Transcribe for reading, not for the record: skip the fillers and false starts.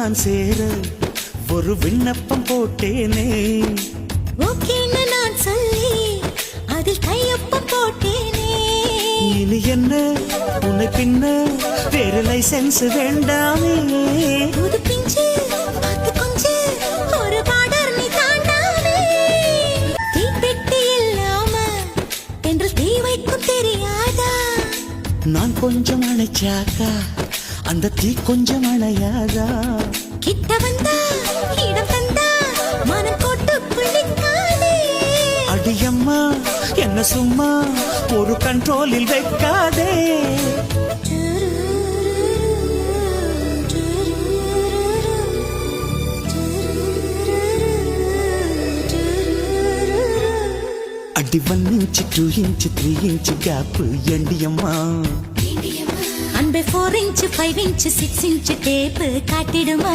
நான் சேர ஒரு விண்ணப்பம் போட்டேனே. ஓகேன்னு நான் சொல்லி அதில் கையொப்பம் போட்டேனே. இனி என்ன உன்னை பின்ன வேறு லைசென்ஸ் வேண்டாமே. புது பிஞ்சு பார்த்து கொஞ்சு ஒரு பார்டர் நீ தாண்டாமே. தீப்பெட்டி இல்லாம என்று தீ வைக்கும் தெரியாதா? நான் கொஞ்சம் அணைச்சாக்கா அந்த தீ கொஞ்சம் அணையாதா? கிட்ட வந்தா இடம் தந்தா மனம் போட்டு பிடிக்காதே. அடியம்மா என்ன சும்மா ஒரு கண்ட்ரோலில் வைக்காதே. அடி 1 inch 2 inch 3 inch கேப் எண்டியம்மா. அன்பே 4 inch 5 inch 6 inch டேப்பு காட்டிடுமா?